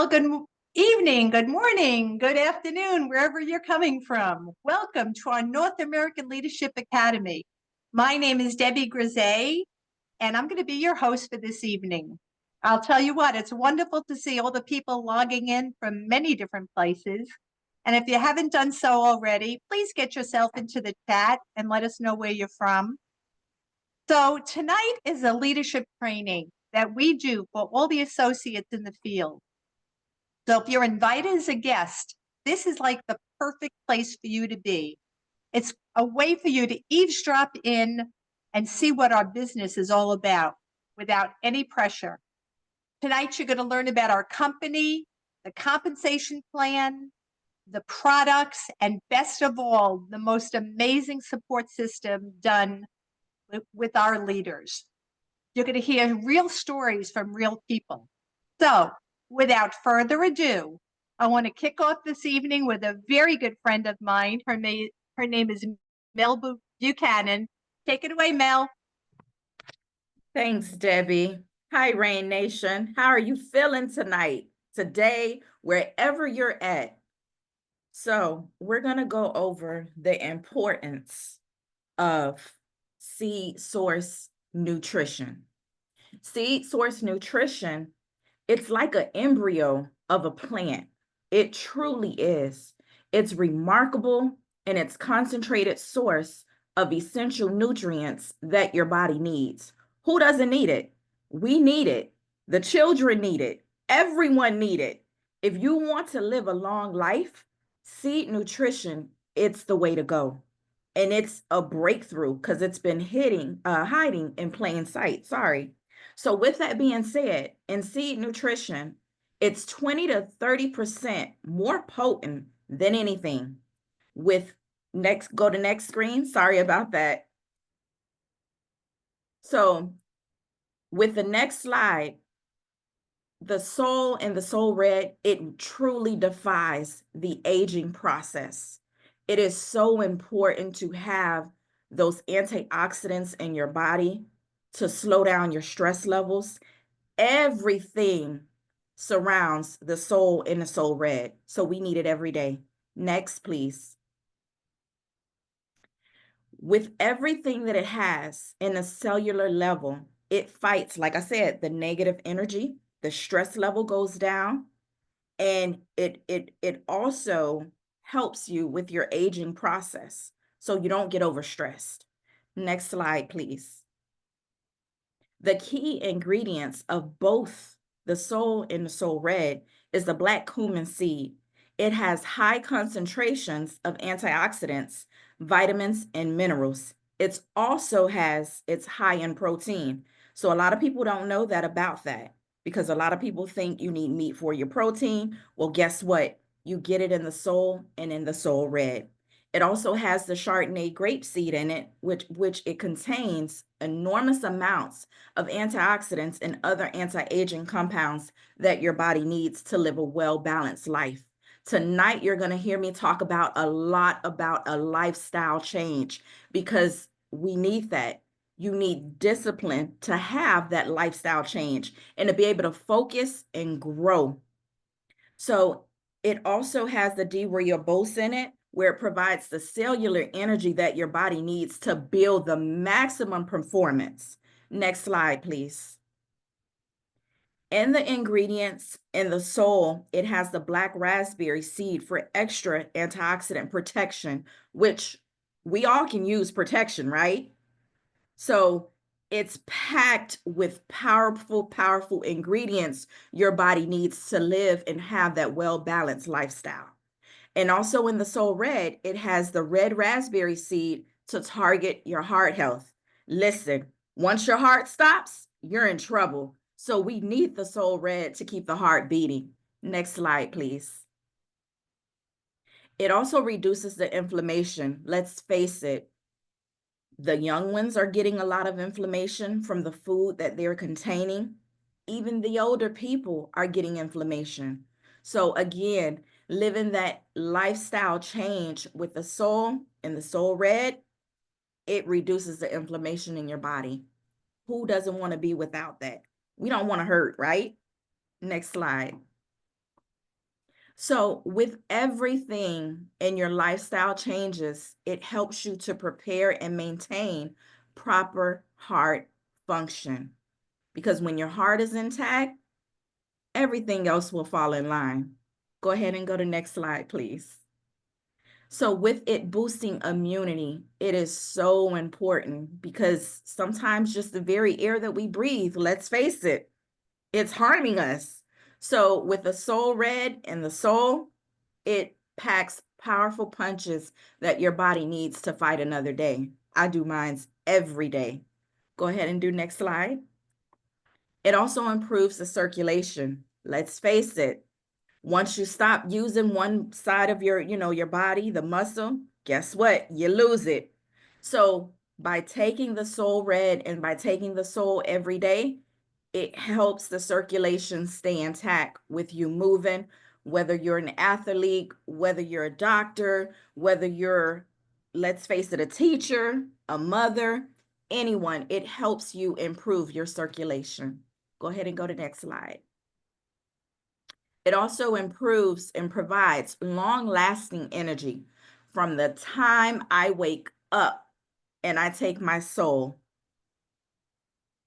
Well, evening, good morning, good afternoon, wherever you're coming from. Welcome to our North American Leadership Academy. My name is Debbie Grisey, and I'm going to be your host for this evening. I'll tell you what, it's wonderful to see all the people logging in from many different places. And if you haven't done so already, please get yourself into the chat and let us know where you're from. So tonight is a leadership training that we do for all the associates in the field. So if you're invited as a guest, this is like the perfect place for you to be. It's a way for you to eavesdrop in and see what our business is all about without any pressure. Tonight, you're going to learn about our company, the compensation plan, the products, and best of all, the most amazing support system done with our leaders. You're going to hear real stories from real people. So without further ado, I want to kick off this evening with a very good friend of mine. Her name is Mel Buchanan. Take it away, Mel. Thanks, Debbie. Hi, Rain Nation. How are you feeling tonight, today, wherever you're at? So we're going to go over the importance of seed source nutrition. Seed source nutrition, it's like an embryo of a plant. It truly is. It's remarkable in its concentrated source of essential nutrients that your body needs. Who doesn't need it? We need it. The children need it. Everyone need it. If you want to live a long life, seed nutrition, it's the way to go. And it's a breakthrough because it's been hiding in plain sight. Sorry. So with that being said, in seed nutrition, it's 20 to 30% more potent than anything. Go to next screen. Sorry about that. So with the next slide, the Soul and the Soul Red, it truly defies the aging process. It is so important to have those antioxidants in your body to slow down your stress levels. Everything surrounds the Soul and the Soul Red, so we need it every day. Next, please. With everything that it has in a cellular level, it fights, like I said, the negative energy, the stress level goes down, and it also helps you with your aging process so you don't get overstressed. Next slide, please. The key ingredients of both the Soul and the Soul Red is the black cumin seed. It has high concentrations of antioxidants, vitamins, and minerals. It also it's high in protein. So a lot of people don't know that about that because a lot of people think you need meat for your protein. Well, guess what? You get it in the Soul and in the Soul Red. It also has the Chardonnay grape seed in it, which it contains enormous amounts of antioxidants and other anti-aging compounds that your body needs to live a well-balanced life. Tonight, you're going to hear me talk about a lot about a lifestyle change because we need that. You need discipline to have that lifestyle change and to be able to focus and grow. So it also has the D-ribose in it, where it provides the cellular energy that your body needs to build the maximum performance. Next slide, please. In the ingredients in the Soul, it has the black raspberry seed for extra antioxidant protection, which we all can use protection, right? So it's packed with powerful, powerful ingredients your body needs to live and have that well-balanced lifestyle. And also in the Soul Red, it has the red raspberry seed to target your heart health. Listen, once your heart stops, you're in trouble. So we need the Soul Red to keep the heart beating. Next slide, please. It also reduces the inflammation. Let's face it, the young ones are getting a lot of inflammation from the food that they're containing. Even the older people are getting inflammation. So again, living that lifestyle change with the Soul and the Soul Red, it reduces the inflammation in your body. Who doesn't want to be without that? We don't want to hurt, right? Next slide. So, with everything in your lifestyle changes, it helps you to prepare and maintain proper heart function. Because when your heart is intact, everything else will fall in line. Go ahead and go to next slide, please. So, with it boosting immunity, it is so important because sometimes just the very air that we breathe, let's face it, it's harming us. So, with the soul red and the soul, it packs powerful punches that your body needs to fight another day. I do mines every day. Go ahead and do next slide. It also improves the circulation. Let's face it, once you stop using one side of your body, the muscle, guess what? You lose it. So by taking the Soul Red and by taking the Soul every day, it helps the circulation stay intact with you moving, whether you're an athlete, whether you're a doctor, whether you're, let's face it, a teacher, a mother, anyone, it helps you improve your circulation. Go ahead and go to next slide. It also improves and provides long-lasting energy from the time I wake up and I take my soul.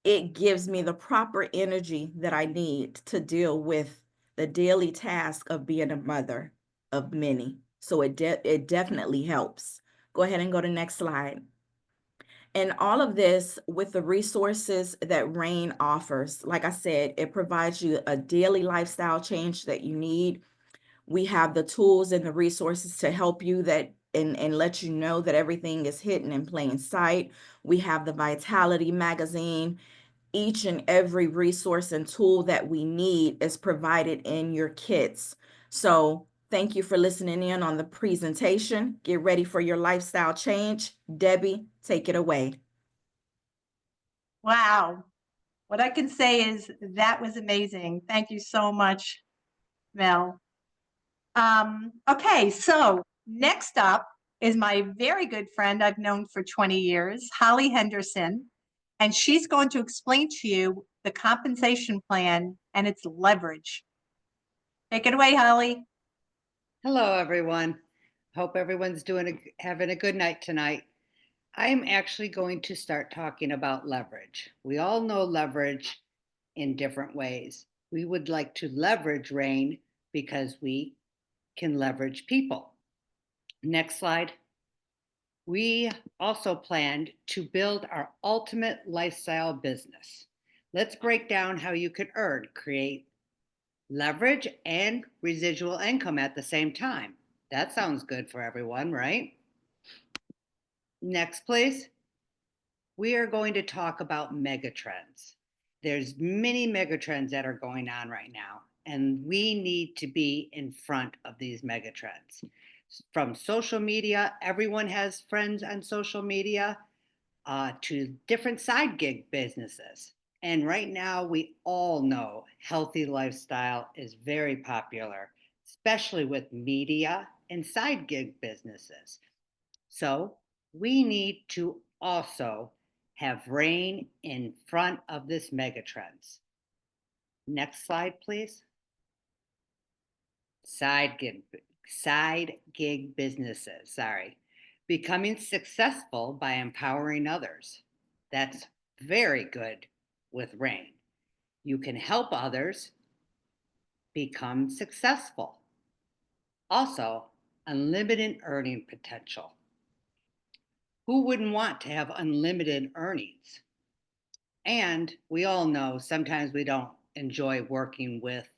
It gives me the proper energy that I need to deal with the daily task of being a mother of many. So it definitely helps. Go ahead and go to next slide. And all of this with the resources that RAIN offers. Like I said, it provides you a daily lifestyle change that you need. We have the tools and the resources to help you that and let you know that everything is hidden in plain sight. We have the Vitality magazine. Each and every resource and tool that we need is provided in your kits. So thank you for listening in on the presentation. Get ready for your lifestyle change. Debbie, take it away. Wow. What I can say is that was amazing. Thank you so much, Mel. Okay, so next up is my very good friend I've known for 20 years, Holly Henderson, and she's going to explain to you the compensation plan and its leverage. Take it away, Holly. Hello, everyone. Hope everyone's having a good night tonight. I'm actually going to start talking about leverage. We all know leverage in different ways. We would like to leverage RAIN because we can leverage people. Next slide. We also planned to build our ultimate lifestyle business. Let's break down how you could create leverage and residual income at the same time. That sounds good for everyone, right? Next, please. We are going to talk about megatrends. There's many megatrends that are going on right now, and we need to be in front of these megatrends. From social media, everyone has friends on social media, to different side gig businesses. And right now, we all know healthy lifestyle is very popular, especially with media and side gig businesses. So we need to also have RAIN in front of this megatrends. Next slide, please. Side gig businesses, sorry. Becoming successful by empowering others. That's very good with RAIN. You can help others become successful. Also, unlimited earning potential. Who wouldn't want to have unlimited earnings? And we all know sometimes we don't enjoy working with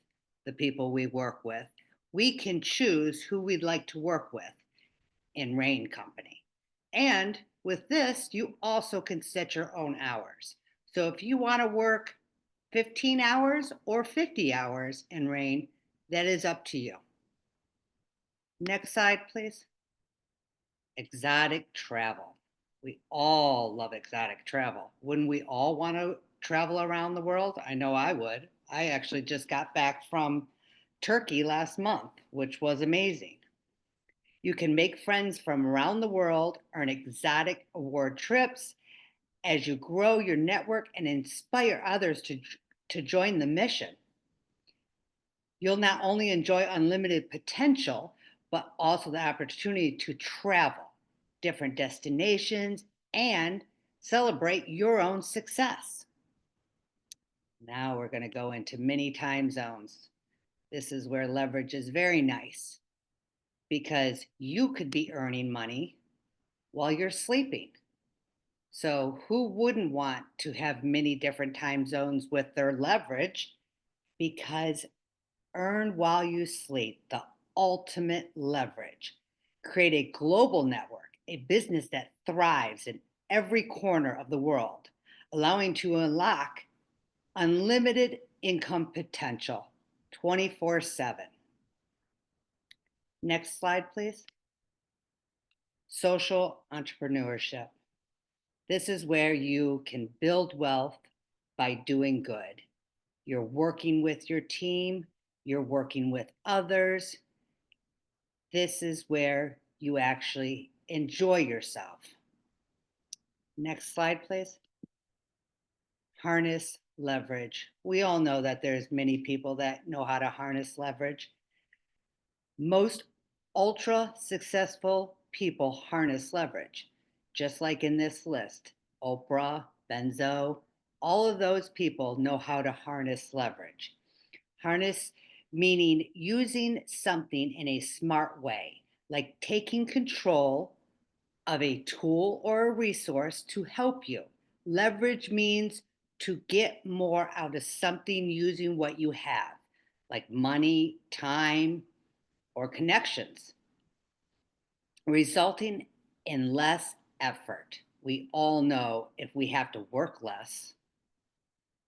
the people we work with. We can choose who we'd like to work with in RAIN Company. And with this, you also can set your own hours. So if you want to work 15 hours or 50 hours in RAIN, that is up to you. Next slide, please. Exotic travel. We all love exotic travel. Wouldn't we all want to travel around the world? I know I would. I actually just got back from Turkey last month, which was amazing. You can make friends from around the world, earn exotic award trips as you grow your network and inspire others to join the mission. You'll not only enjoy unlimited potential, but also the opportunity to travel different destinations and celebrate your own success. Now we're going to go into many time zones. This is where leverage is very nice because you could be earning money while you're sleeping. So, who wouldn't want to have many different time zones with their leverage? Because earn while you sleep, the ultimate leverage. Create a global network, a business that thrives in every corner of the world, allowing to unlock unlimited income potential 24/7. Next slide, please. Social entrepreneurship. This is where you can build wealth by doing good. You're working with your team, you're working with others. This is where you actually enjoy yourself. Next slide, please. Harness leverage. We all know that there's many people that know how to harness leverage. Most ultra successful people harness leverage, just like in this list. Oprah, Benzo, all of those people know how to harness leverage. Harness meaning using something in a smart way, like taking control of a tool or a resource to help you. Leverage means to get more out of something using what you have, like money, time, or connections, resulting in less effort. We all know if we have to work less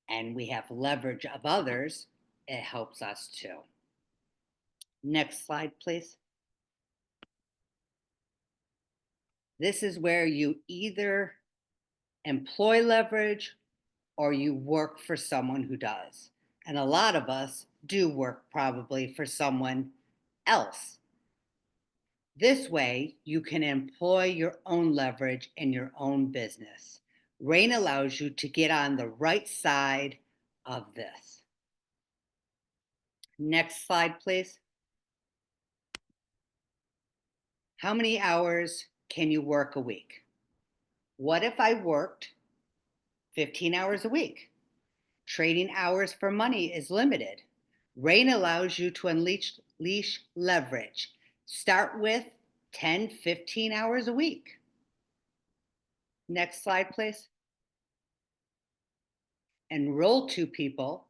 and we have leverage of others, it helps us too. Next slide, please. This is where you either employ leverage or you work for someone who does. And a lot of us do work probably for someone else. This way, you can employ your own leverage in your own business. RAIN allows you to get on the right side of this. Next slide, please. How many hours can you work a week? What if I worked 15 hours a week? Trading hours for money is limited. RAIN allows you to unleash leverage. Start with 10, 15 hours a week. Next slide, please. Enroll 2 people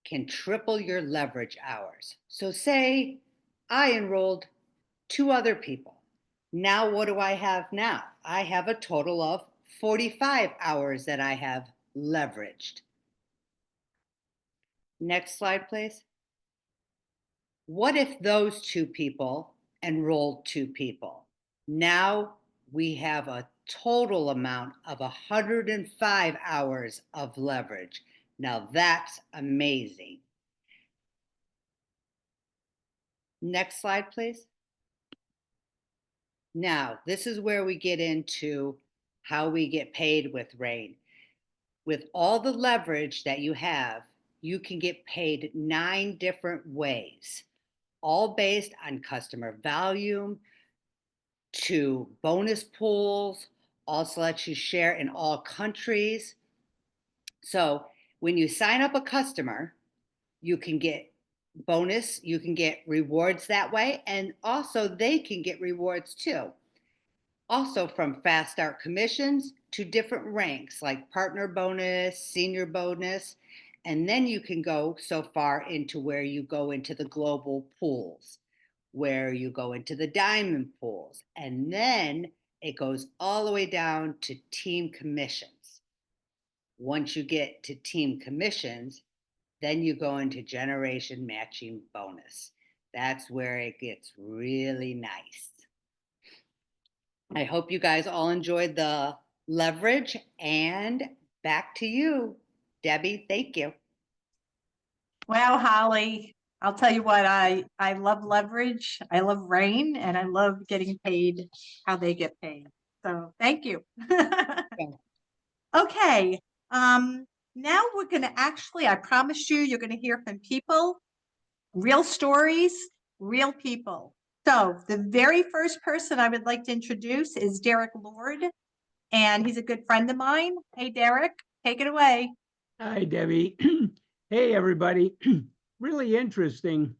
can triple your leverage hours. So say I enrolled 2 other people. Now what do I have now? I have a total of 45 hours that I have leveraged. Next slide, please. What if those 2 people enrolled 2 people? Now we have a total amount of 105 hours of leverage. Now that's amazing. Next slide, please. Now, this is where we get into how we get paid with RAIN. With all the leverage that you have, you can get paid 9 different ways, all based on customer value to bonus pools, also lets you share in all countries. So when you sign up a customer, you can get bonus, you can get rewards that way, and also they can get rewards too. Also from fast start commissions to different ranks like partner bonus, senior bonus, and then you can go so far into where you go into the global pools, where you go into the diamond pools, and then it goes all the way down to team commissions. Once you get to team commissions, then you go into generation matching bonus. That's where it gets really nice. I hope you guys all enjoyed the leverage, and back to you, Debbie. Thank you. Wow, Holly, I'll tell you what, I love leverage. I love RAIN, and I love getting paid how they get paid. So thank you. Okay. Now we're going to actually, I promised you, you're going to hear from people real stories, real people. So the very first person I would like to introduce is Derek Lord, and he's a good friend of mine. Hey, Derek, take it away. Hi, Debbie. Hey, everybody. Really interesting.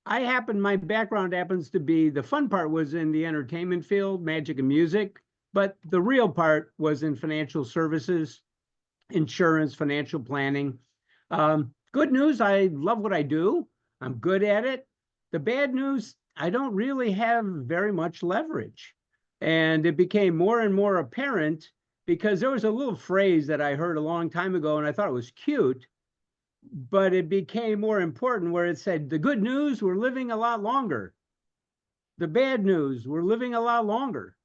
My background happens to be, the fun part was in the entertainment field, magic and music, but the real part was in financial services, insurance, financial planning. Good news, I love what I do. I'm good at it. The bad news, I don't really have very much leverage. And it became more and more apparent because there was a little phrase that I heard a long time ago and I thought it was cute, but it became more important where it said, the good news, we're living a lot longer. The bad news, we're living a lot longer.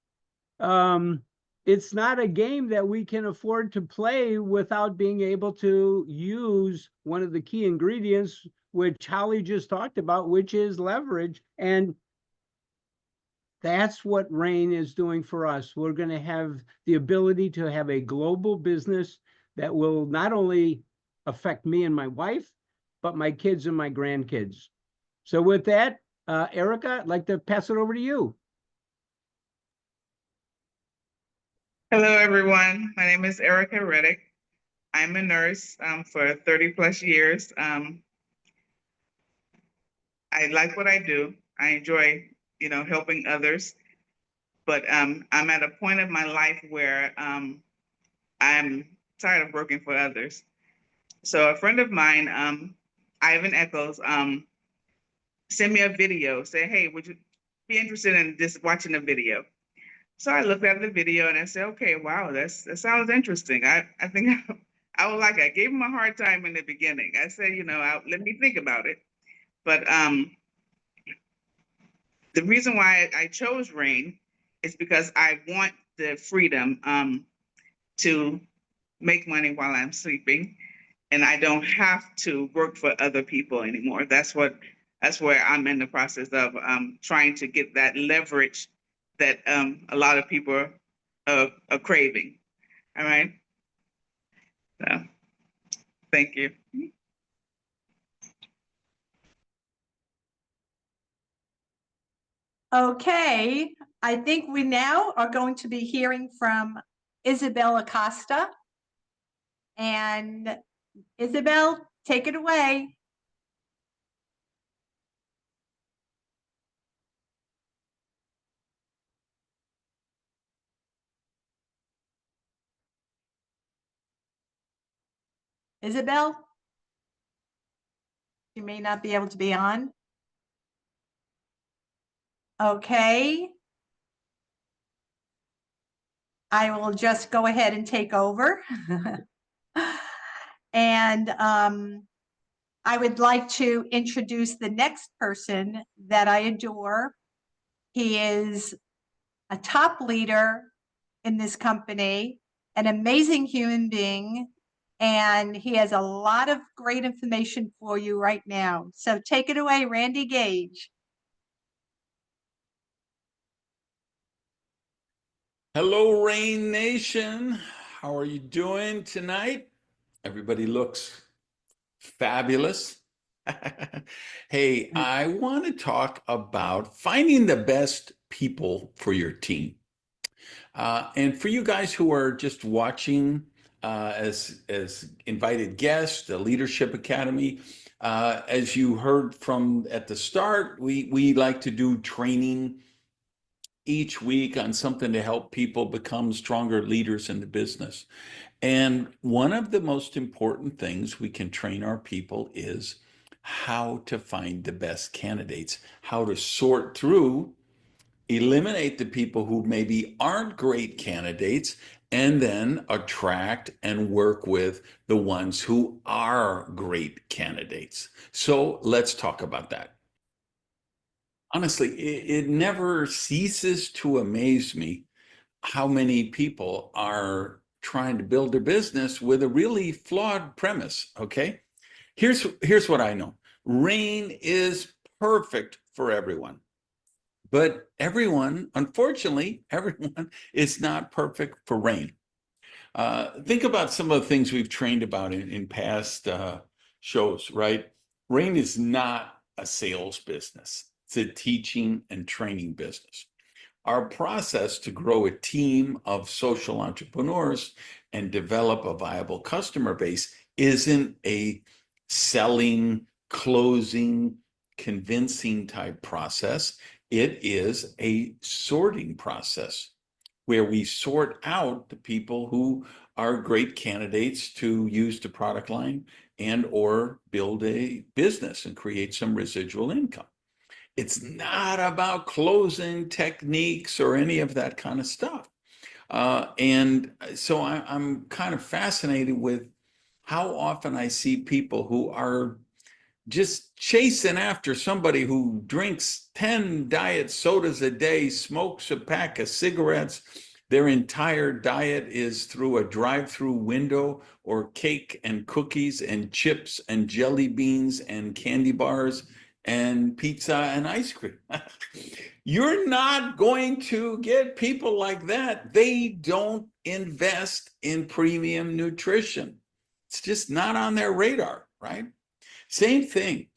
It's not a game that we can afford to play without being able to use one of the key ingredients, which Holly just talked about, which is leverage. And that's what RAIN is doing for us. We're going to have the ability to have a global business that will not only affect me and my wife, but my kids and my grandkids. So with that, Erica, I'd like to pass it over to you. Hello, everyone. My name is Erica Reddick. I'm a nurse for 30 plus years. I like what I do. I enjoy, helping others. But I'm at a point of my life where I'm tired of working for others. So a friend of mine, Ivan Eccles, sent me a video, say, hey, would you be interested in just watching a video? So I looked at the video and I said, okay, wow, that sounds interesting. I think I would like it. I gave him a hard time in the beginning. I said, let me think about it. But the reason why I chose RAIN is because I want the freedom to make money while I'm sleeping, and I don't have to work for other people anymore. That's where I'm in the process of trying to get that leverage that a lot of people are craving. All right. So, thank you. Okay, I think we now are going to be hearing from Isabel Acosta. And Isabel, take it away. Isabel? You may not be able to be on. Okay. I will just go ahead and take over. And I would like to introduce the next person that I adore. He is a top leader in this company, an amazing human being, and he has a lot of great information for you right now. So take it away, Randy Gage. Hello, Rain Nation. How are you doing tonight? Everybody looks fabulous. Hey, I want to talk about finding the best people for your team. And for you guys who are just watching as invited guests, the Leadership Academy, as you heard from at the start, we like to do training each week on something to help people become stronger leaders in the business. And one of the most important things we can train our people is how to find the best candidates, how to sort through, eliminate the people who maybe aren't great candidates, and then attract and work with the ones who are great candidates. So let's talk about that. Honestly, it never ceases to amaze me how many people are trying to build their business with a really flawed premise. Okay, here's what I know. RAIN is perfect for everyone, but unfortunately, everyone is not perfect for RAIN. Think about some of the things we've trained about in past shows, right? RAIN is not a sales business. It's a teaching and training business. Our process to grow a team of social entrepreneurs and develop a viable customer base isn't a selling, closing, convincing type process. It is a sorting process where we sort out the people who are great candidates to use the product line and or build a business and create some residual income. It's not about closing techniques or any of that kind of stuff. And so I'm kind of fascinated with how often I see people who are just chasing after somebody who drinks 10 diet sodas a day, smokes a pack of cigarettes. Their entire diet is through a drive-through window, or cake and cookies and chips and jelly beans and candy bars and pizza and ice cream. You're not going to get people like that. They don't invest in premium nutrition. It's just not on their radar, right? Same thing.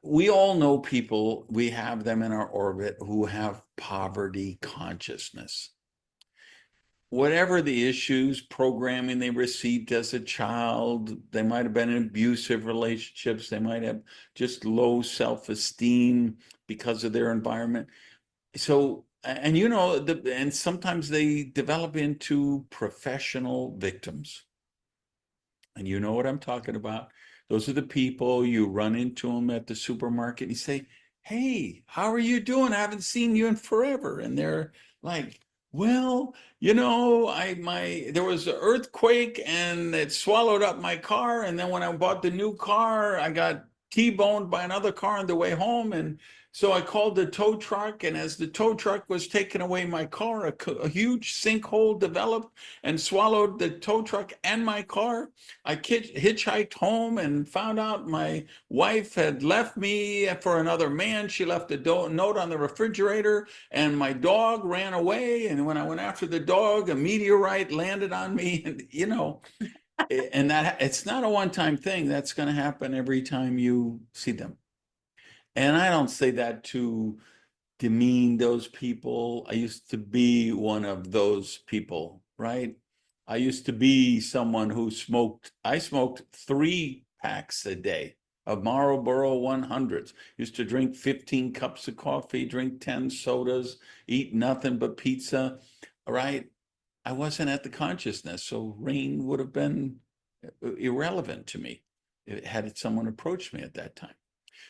We all know people, we have them in our orbit who have poverty consciousness. Whatever the issues, programming they received as a child, they might have been in abusive relationships, they might have just low self-esteem because of their environment. So, and you know, and sometimes they develop into professional victims. And you know what I'm talking about. Those are the people, you run into them at the supermarket and you say, hey, how are you doing? I haven't seen you in forever. And they're like, well, you know, there was an earthquake and it swallowed up my car. And then when I bought the new car, I got T-boned by another car on the way home. And so I called the tow truck. And as the tow truck was taking away my car, a huge sinkhole developed and swallowed the tow truck and my car. I hitchhiked home and found out my wife had left me for another man. She left a note on the refrigerator, and my dog ran away. And when I went after the dog, a meteorite landed on me. And you know, and that it's not a one-time thing. That's going to happen every time you see them. And I don't say that to demean those people. I used to be one of those people, right? I used to be someone who I smoked 3 packs a day of Marlboro 100s. Used to drink 15 cups of coffee, drink 10 sodas, eat nothing but pizza, right? I wasn't at the consciousness, so rain would have been irrelevant to me had someone approached me at that time.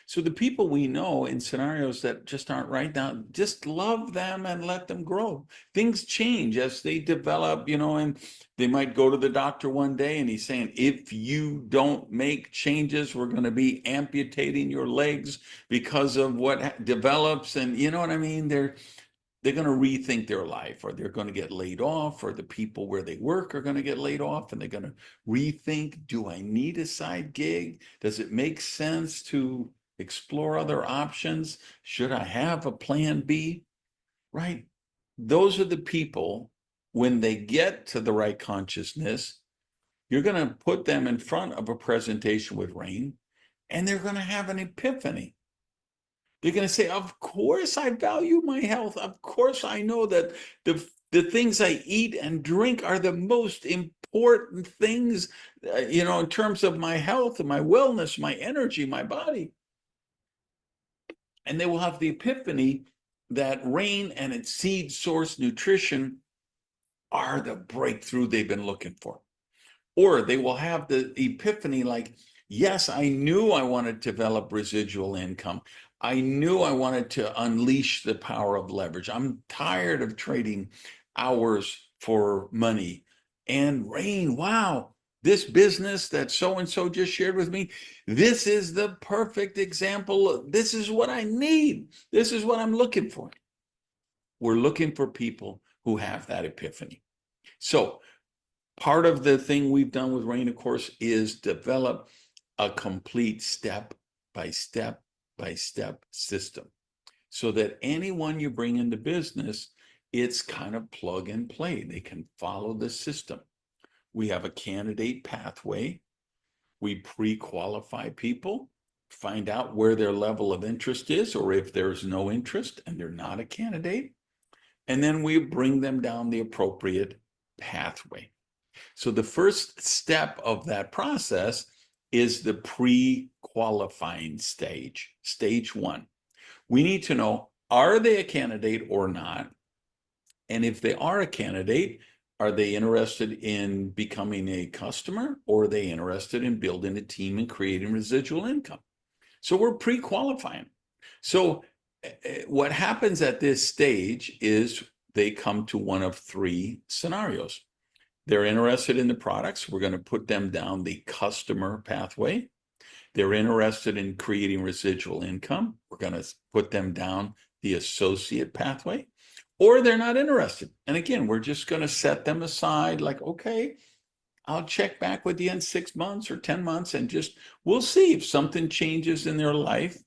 So the people we know in scenarios that just aren't right now, just love them and let them grow. Things change as they develop, you know, and they might go to the doctor one day and he's saying, if you don't make changes, we're going to be amputating your legs because of what develops. And you know what I mean? They're going to rethink their life, or they're going to get laid off, or the people where they work are going to get laid off, and they're going to rethink, do I need a side gig? Does it make sense to explore other options? Should I have a plan B? Right? Those are the people, when they get to the right consciousness, you're going to put them in front of a presentation with Rain, and they're going to have an epiphany. They're going to say, of course I value my health. Of course I know that the things I eat and drink are the most important things, you know, in terms of my health and my wellness, my energy, my body. And they will have the epiphany that Rain and its seed source nutrition are the breakthrough they've been looking for. Or they will have the epiphany like, yes, I knew I wanted to develop residual income. I knew I wanted to unleash the power of leverage. I'm tired of trading hours for money. And Rain, wow, this business that so-and-so just shared with me, this is the perfect example. This is what I need. This is what I'm looking for. We're looking for people who have that epiphany. So part of the thing we've done with Rain, of course, is develop a complete step-by-step system so that anyone you bring into business, it's kind of plug and play. They can follow the system. We have a candidate pathway. We pre-qualify people. find out where their level of interest is, or if there's no interest and they're not a candidate. And then we bring them down the appropriate pathway. So the first step of that process is the pre-qualifying stage, stage 1. We need to know, are they a candidate or not? And if they are a candidate, are they interested in becoming a customer, or are they interested in building a team and creating residual income? So we're pre-qualifying. So what happens at this stage is they come to one of 3 scenarios. They're interested in the products. We're going to put them down the customer pathway. They're interested in creating residual income. We're going to put them down the associate pathway. Or they're not interested. And again, we're just going to set them aside like, okay, I'll check back with you in 6 months or 10 months and we'll see if something changes in their life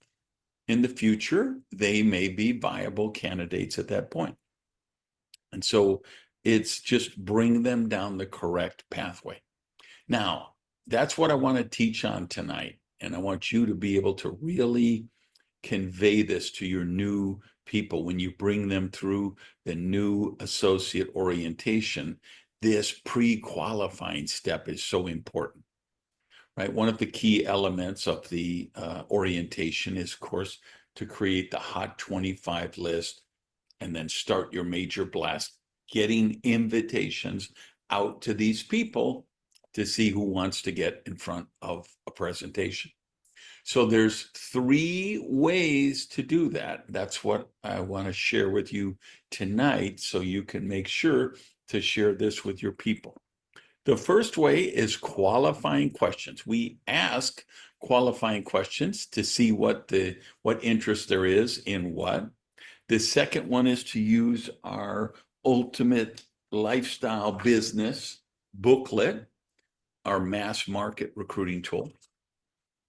in the future. They may be viable candidates at that point. And so it's just bring them down the correct pathway. Now, that's what I want to teach on tonight. And I want you to be able to really convey this to your new people when you bring them through the new associate orientation. This pre-qualifying step is so important, right? One of the key elements of the orientation is, of course, to create the Hot 25 list and then start your major blast, getting invitations out to these people to see who wants to get in front of a presentation. So there's 3 ways to do that. That's what I want to share with you tonight, so you can make sure to share this with your people. The first way is qualifying questions. We ask qualifying questions to see what interest there is in what. The second one is to use our ultimate lifestyle business booklet, our mass market recruiting tool.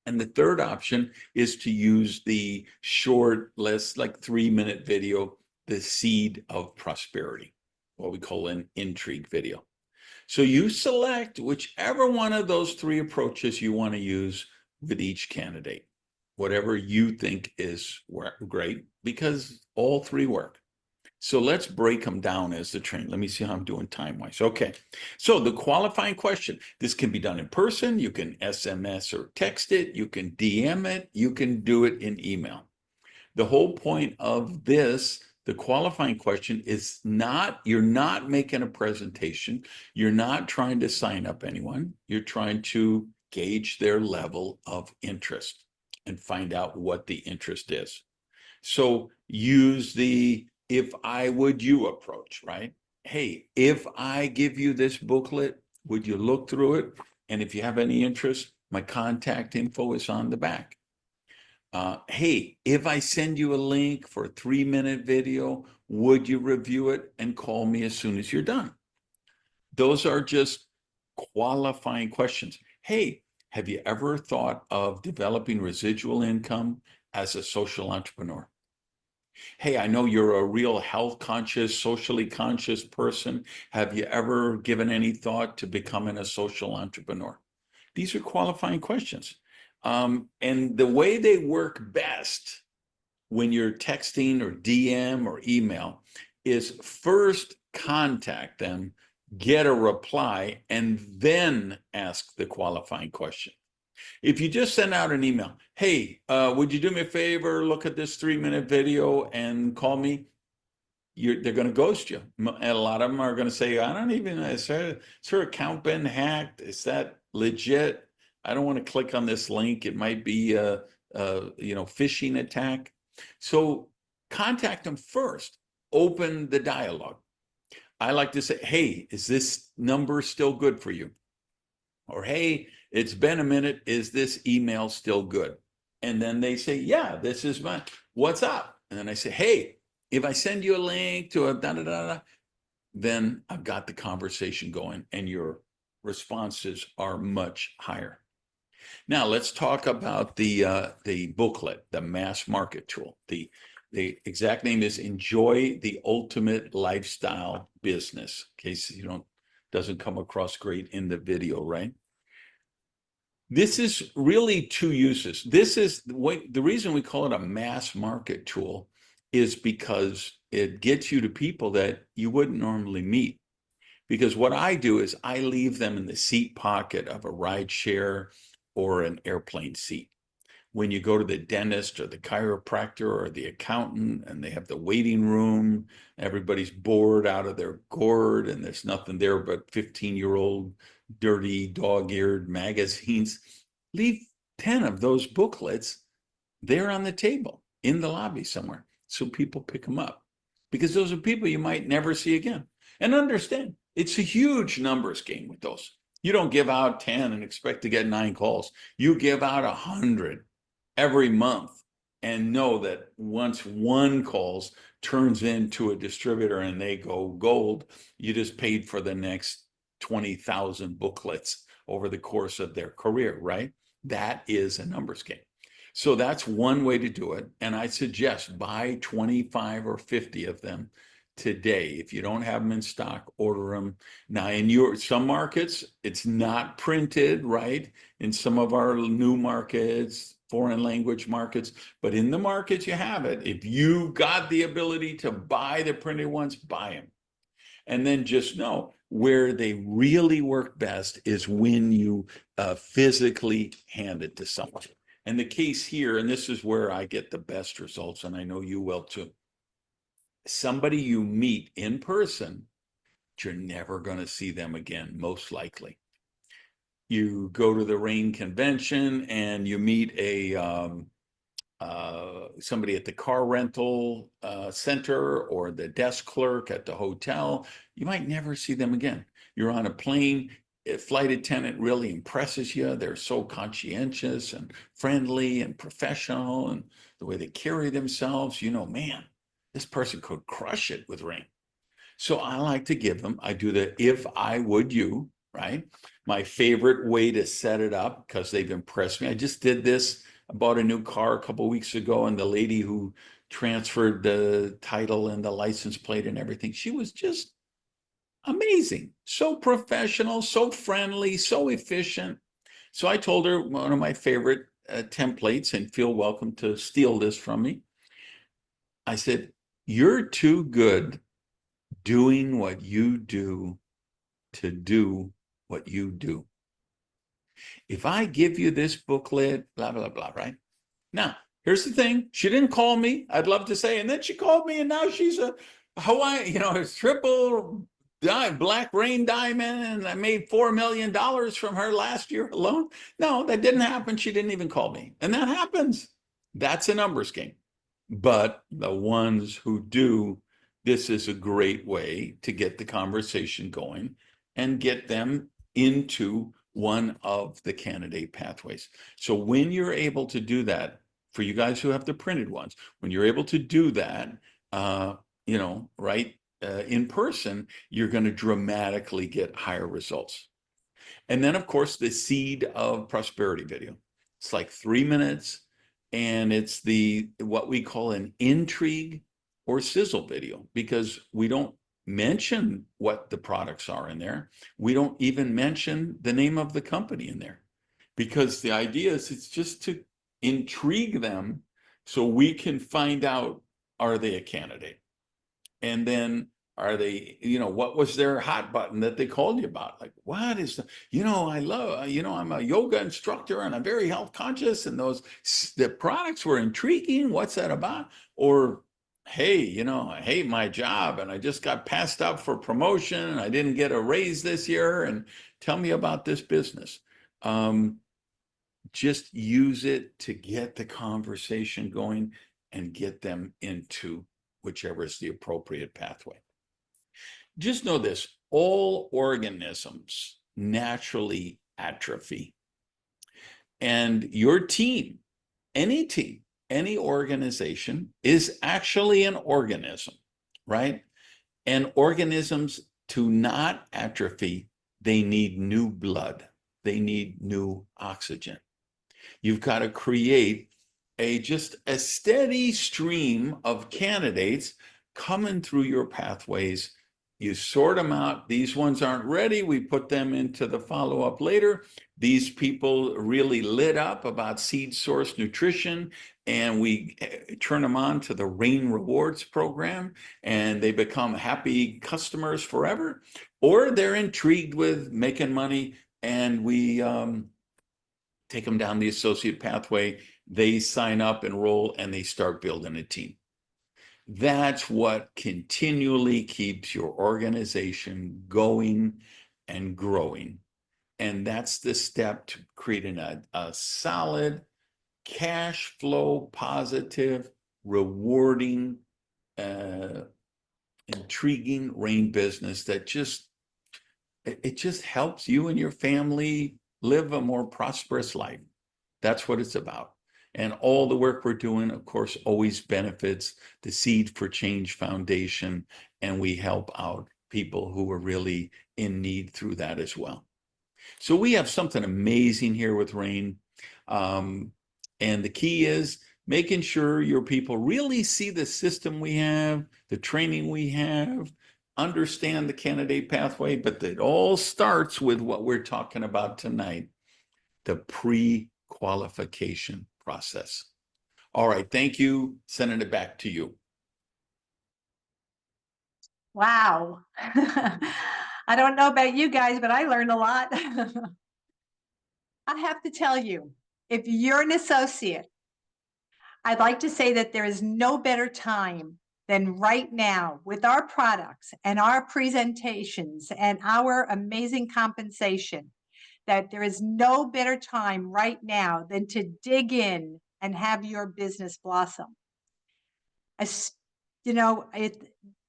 And the third option is to use the short, less like 3-minute video, the seed of prosperity, what we call an intrigue video. So you select whichever one of those 3 approaches you want to use with each candidate, whatever you think is great, because all 3 work. So let's break them down as the train. Let me see how I'm doing time-wise. Okay, so the qualifying question, this can be done in person. You can SMS or text it. You can DM it. You can do it in email. The whole point of this, the qualifying question, is you're not making a presentation. You're not trying to sign up anyone. You're trying to gauge their level of interest and find out what the interest is. So use the if I would you approach, right? Hey, if I give you this booklet, would you look through it? And if you have any interest, my contact info is on the back. Hey, if I send you a link for a 3-minute video, would you review it and call me as soon as you're done? Those are just qualifying questions. Hey, have you ever thought of developing residual income as a social entrepreneur? Hey, I know you're a real health conscious, socially conscious person. Have you ever given any thought to becoming a social entrepreneur? These are qualifying questions. And the way they work best when you're texting or DM or email is first contact them, get a reply, and then ask the qualifying question. If you just send out an email, hey, would you do me a favor, look at this 3-minute video and call me? They're going to ghost you. And a lot of them are going to say, I don't even, is her account been hacked? Is that legit? I don't want to click on this link. It might be a phishing attack. So contact them first. Open the dialogue. I like to say, hey, is this number still good for you? Or, hey, it's been a minute. Is this email still good? And then they say, yeah, this is mine. What's up? And then I say, hey, if I send you a link to a da-da-da-da, then I've got the conversation going and your responses are much higher. Now let's talk about the booklet, the mass market tool. The exact name is Enjoy the Ultimate Lifestyle Business, in case doesn't come across great in the video, right? This is really two uses. This is the reason we call it a mass market tool is because it gets you to people that you wouldn't normally meet. Because what I do is I leave them in the seat pocket of a ride share or an airplane seat. When you go to the dentist or the chiropractor or the accountant and they have the waiting room, everybody's bored out of their gourd and there's nothing there but 15-year-old dirty dog-eared magazines, leave 10 of those booklets there on the table in the lobby somewhere so people pick them up, because those are people you might never see again. And understand, it's a huge numbers game with those. You don't give out 10 and expect to get 9 calls. You give out 100 every month and know that once one calls turns into a distributor and they go gold, you just paid for the next 20,000 booklets over the course of their career, right? That is a numbers game. So that's one way to do it. And I suggest buy 25 or 50 of them today. If you don't have them in stock, order them. Now, in some markets, it's not printed, right? In some of our new markets, foreign language markets, but in the markets you have it. If you got the ability to buy the printed ones, buy them. And then just know where they really work best is when you physically hand it to someone. And the case here, and this is where I get the best results, and I know you will too. Somebody you meet in person, you're never going to see them again, most likely. You go to the RAIN convention and you meet somebody at the car rental center or the desk clerk at the hotel. You might never see them again. You're on a plane, a flight attendant really impresses you. They're so conscientious and friendly and professional, and the way they carry themselves, you know, man, this person could crush it with RAIN. So I like to give them, I do the if I would you, right? My favorite way to set it up, because they've impressed me. I just did this. I bought a new car a couple of weeks ago, and the lady who transferred the title and the license plate and everything, she was just amazing. So professional, so friendly, so efficient. So I told her one of my favorite templates, and feel welcome to steal this from me. I said, you're too good doing what you do to do what you do. If I give you this booklet, blah, blah, blah, right? Now, here's the thing. She didn't call me, I'd love to say, and then she called me, and now she's a Hawaii, triple black RAIN diamond, and I made $4 million from her last year alone. No, that didn't happen. She didn't even call me. And that happens. That's a numbers game. But the ones who do, this is a great way to get the conversation going and get them into one of the candidate pathways. So when you're able to do that, for you guys who have the printed ones, when you're able to do that, in person, you're going to dramatically get higher results. And then, of course, the Seed of Prosperity video. It's like 3 minutes, and it's what we call an intrigue or sizzle video, because we don't mention what the products are in there. We don't even mention the name of the company in there, because the idea is it's just to intrigue them so we can find out, are they a candidate? And then are they, what was their hot button that they called you about? Like, what is I love, I'm a yoga instructor and I'm very health conscious, and the products were intriguing. What's that about? Or, hey, I hate my job and I just got passed up for promotion and I didn't get a raise this year, and tell me about this business. Just use it to get the conversation going and get them into whichever is the appropriate pathway. Just know this, all organisms naturally atrophy. And your team, any organization is actually an organism, right? And organisms, to not atrophy, they need new blood. They need new oxygen. You've got to create just a steady stream of candidates coming through your pathways You sort them out. These ones aren't ready. We put them into the follow-up later. These people really lit up about seed source nutrition, and we turn them on to the Rain Rewards program, and they become happy customers forever, or they're intrigued with making money, and we take them down the associate pathway. They sign up, enroll, and they start building a team. That's what continually keeps your organization going and growing. And that's the step to creating a solid, cash flow positive, rewarding, intriguing Rain business that just helps you and your family live a more prosperous life. That's what it's about. And all the work we're doing, of course, always benefits the Seed for Change Foundation, and we help out people who are really in need through that as well. So we have something amazing here with Rain. And the key is making sure your people really see the system we have, the training we have, understand the candidate pathway, but it all starts with what we're talking about tonight, the pre-qualification process. All right, thank you. Sending it back to you. Wow. I don't know about you guys, but I learned a lot. I have to tell you, if you're an associate, I'd like to say that there is no better time than right now with our products and our presentations and our amazing compensation, that there is no better time right now than to dig in and have your business blossom. As you know,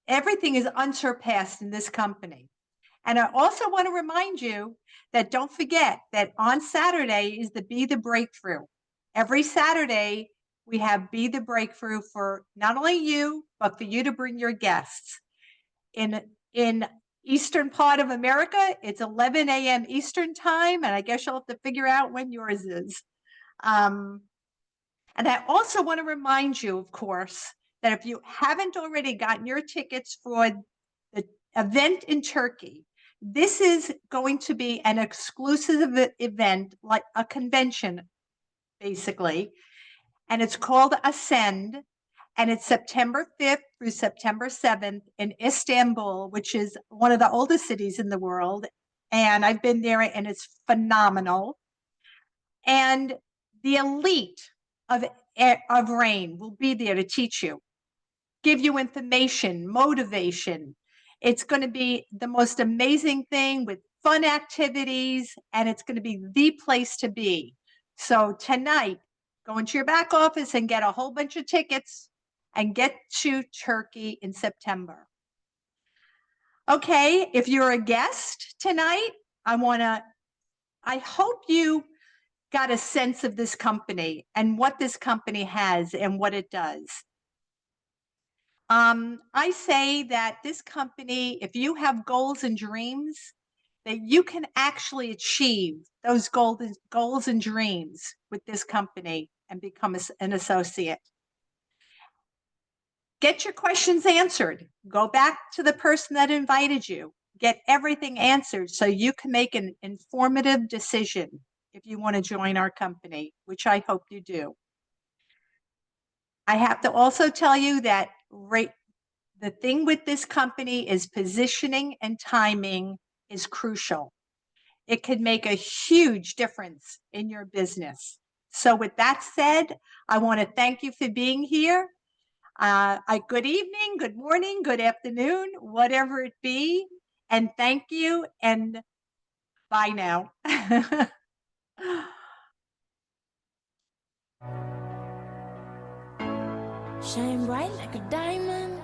everything is unsurpassed in this company. And I also want to remind you that don't forget that on Saturday is the Be the Breakthrough. Every Saturday, we have Be the Breakthrough for not only you, but for you to bring your guests. In Eastern part of America, it's 11 a.m. Eastern time, and I guess you'll have to figure out when yours is. And I also want to remind you, of course, that if you haven't already gotten your tickets for the event in Turkey, this is going to be an exclusive event, like a convention, basically, and it's called Ascend, and it's September 5th through September 7th in Istanbul, which is one of the oldest cities in the world, and I've been there, and it's phenomenal. And the elite of Rain will be there to teach you, give you information, motivation. It's going to be the most amazing thing with fun activities, and it's going to be the place to be. So tonight, go into your back office and get a whole bunch of tickets and get to Turkey in September. Okay, if you're a guest tonight, I hope you got a sense of this company and what this company has and what it does. I say that this company, if you have goals and dreams, that you can actually achieve those goals and dreams with this company and become an associate. Get your questions answered. Go back to the person that invited you. Get everything answered so you can make an informative decision if you want to join our company, which I hope you do. I have to also tell you that the thing with this company is positioning and timing is crucial. It could make a huge difference in your business. So with that said, I want to thank you for being here. Good evening, good morning, good afternoon, whatever it be. And thank you, and bye now. Shine bright like a diamond.